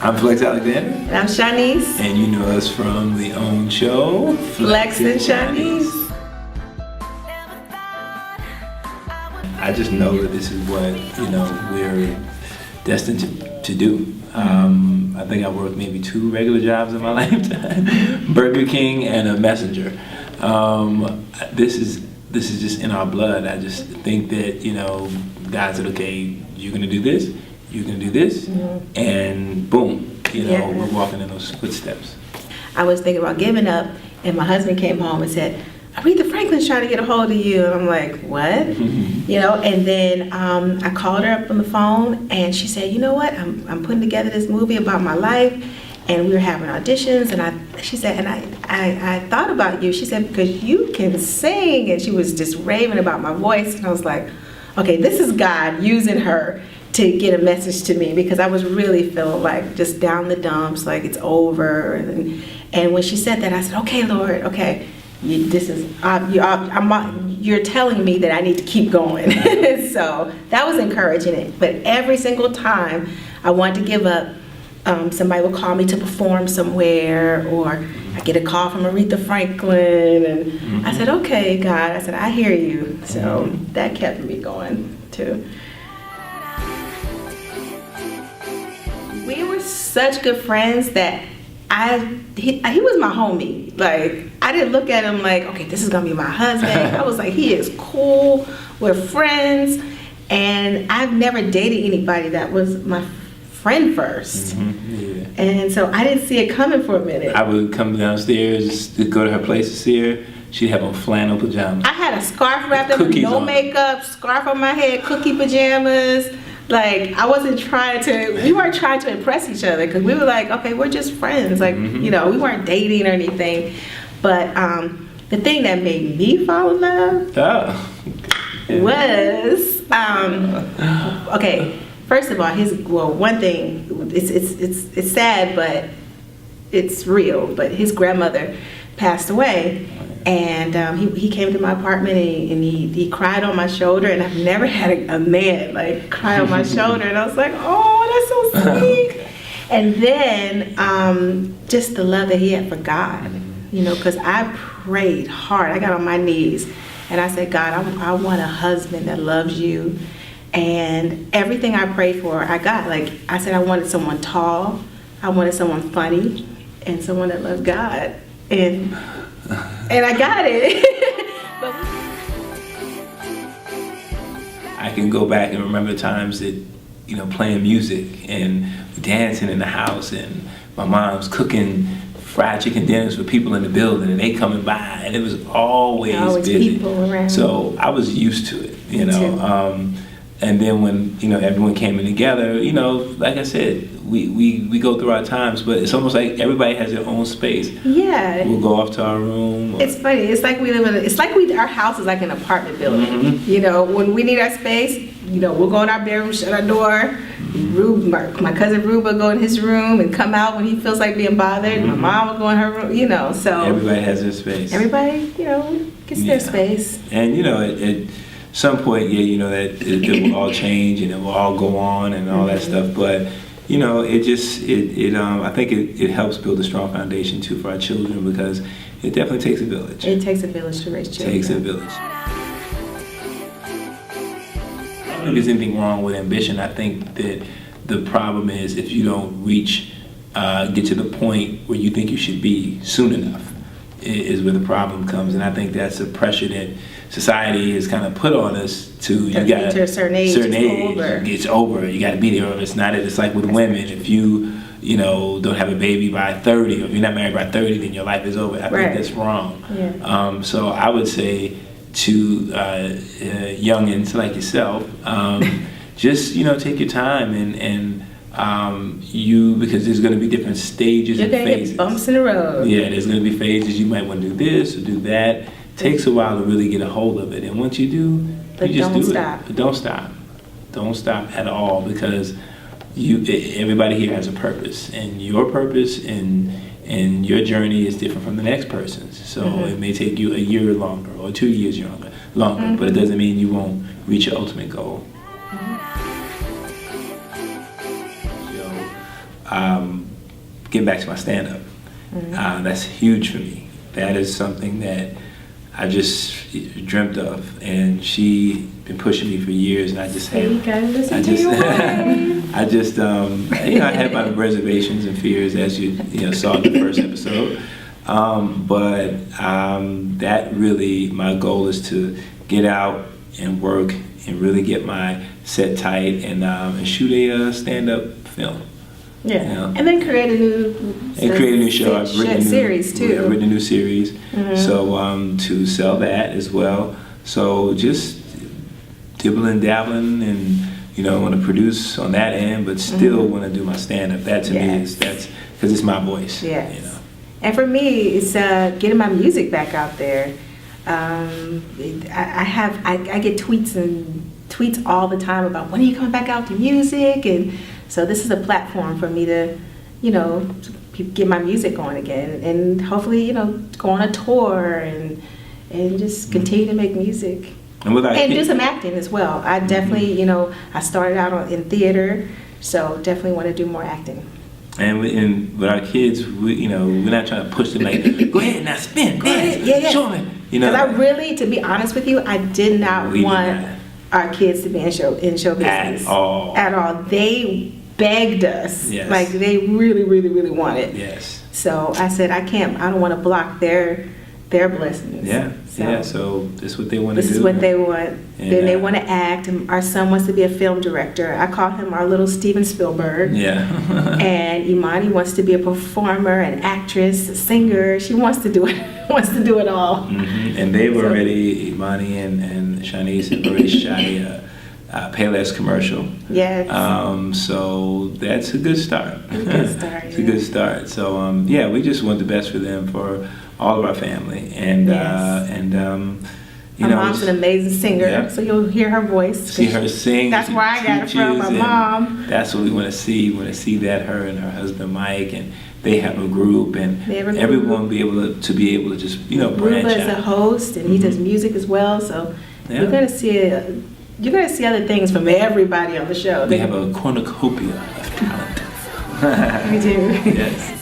I'm Flex Alexander. And I'm Shanice. And you know us from the OWN show, Flex and Shanice. I just know that this is what, we're destined to do. I think I worked maybe 2 regular jobs in my lifetime, Burger King and a messenger. This is just in our blood. I just think that, God said, okay, you're gonna do this, you're gonna do this, and boom, we're walking in those footsteps. I was thinking about giving up, and my husband came home and said, Aretha Franklin's trying to get a hold of you. And I'm like, what? And then I called her up on the phone, and she said, you know what, I'm putting together this movie about my life, and we were having auditions, and she said, and I thought about you. She said, because you can sing, and she was just raving about my voice, and I was like, okay, this is God using her to get a message to me, because I was really feeling like just down the dumps, like it's over. And when she said that, I said, okay, Lord, okay, you're telling me that I need to keep going. So that was encouraging. But every single time I wanted to give up, somebody would call me to perform somewhere, or I get a call from Aretha Franklin, and I said, okay, God, I said, I hear you. So that kept me going too. We were such good friends that he was my homie. Like, I didn't look at him like, okay, this is gonna be my husband. I was like, he is cool, we're friends, and I've never dated anybody that was my friend first. And so I didn't see it coming for a minute. I would come downstairs to go to her place to see her. She'd have on flannel pajamas. I had a scarf wrapped up, no makeup, scarf on my head, cookie pajamas. Like, we weren't trying to impress each other, because we were like, okay, we're just friends. Like, we weren't dating or anything. But the thing that made me fall in love was, okay, first of all, one thing, it's sad, but it's real. But his grandmother passed away. And he came to my apartment, and he cried on my shoulder, and I've never had a man like cry on my shoulder, and I was like, oh, that's so sweet. And then just the love that he had for God, because I prayed hard. I got on my knees, and I said, God, I want a husband that loves you, and everything I prayed for, I got. Like I said, I wanted someone tall, I wanted someone funny, and someone that loved God, and I got it. I can go back and remember times that, playing music and dancing in the house, and my mom's cooking fried chicken dinners for people in the building, and they coming by, and it was always busy. People around. So I was used to it, and then when, everyone came in together, like I said, we go through our times, but it's almost like everybody has their own space. Yeah. We'll go off to our room. It's funny. It's like our house is like an apartment building. When we need our space, we'll go in our bedroom, shut our door. My cousin Rube will go in his room and come out when he feels like being bothered. My mom will go in her room, so. Everybody has their space. Everybody, gets their space. And, at some point, that it will all change, and it will all go on and all that stuff, but I think it helps build a strong foundation too for our children, because it definitely takes a village. It takes a village to raise children. It takes a village. I don't think there's anything wrong with ambition. I think that the problem is if you don't get to the point where you think you should be soon enough, is where the problem comes. And I think that's a pressure that society has kind of put on us to to a certain age, it's over. You got to be there. It's not. It's like with women. If you don't have a baby by 30, or if you're not married by 30, then your life is over. I think that's wrong. Yeah. So I would say to youngins like yourself, just take your time and because there's going to be different stages and phases. You're going to get bumps in the road. Yeah, there's going to be phases. You might want to do this or do that. It takes a while to really get a hold of it. And once you do, you just do it. But don't stop. Don't stop at all, because everybody here has a purpose. And your purpose and your journey is different from the next person's. So it may take you a year longer or 2 years longer, but it doesn't mean you won't reach your ultimate goal. getting back to my stand-up. That's huge for me. That is something that I just dreamt of, and she been pushing me for years, and I just had, You gotta listen to your wife. I just, I had my reservations and fears, as you saw in the first episode. But that really, my goal is to get out and work and really get my set tight and shoot a stand-up film. Yeah, You know? and then create a new show. I've written a new series too. I've written a new series, so to sell that as well. So just dibbling, dabbling, and want to produce on that end, but still want to do my stand-up. That to me is because it's my voice. Yes. And for me, it's getting my music back out there. I get tweets all the time about when are you coming back out to music, and so this is a platform for me to, get my music on again, and hopefully, go on a tour and just continue to make music. And do some acting as well. I definitely, I started out in theater, so definitely want to do more acting. And with our kids, we're not trying to push them like, go ahead now, spin, dance, show me. Because I really, to be honest with you, I did not want our kids to be in show business at all. They begged us, yes. Like they really, really, really wanted. Yes. So I said, I don't want to block their blessings. Yeah. So this is what they want to do. This is what they want. And then they want to act. And our son wants to be a film director. I call him our little Steven Spielberg. Yeah. And Imani wants to be a performer, an actress, a singer. She wants to do it. Wants to do it all. And they've already, Imani and Shanice have already shot a Payless commercial. Yes. So that's a good start. It's a good start. So we just want the best for them, for all of our family, and my mom's an amazing singer, so you'll hear her voice. See her sing. That's where I got it from, my mom. That's what we want to see. We want to see that her and her husband Mike, and they have a group, and everyone be able to just branch out. Ruba is a host, and he does music as well. So you're gonna see other things from everybody on the show. We have a cornucopia of talent. We do. Yes.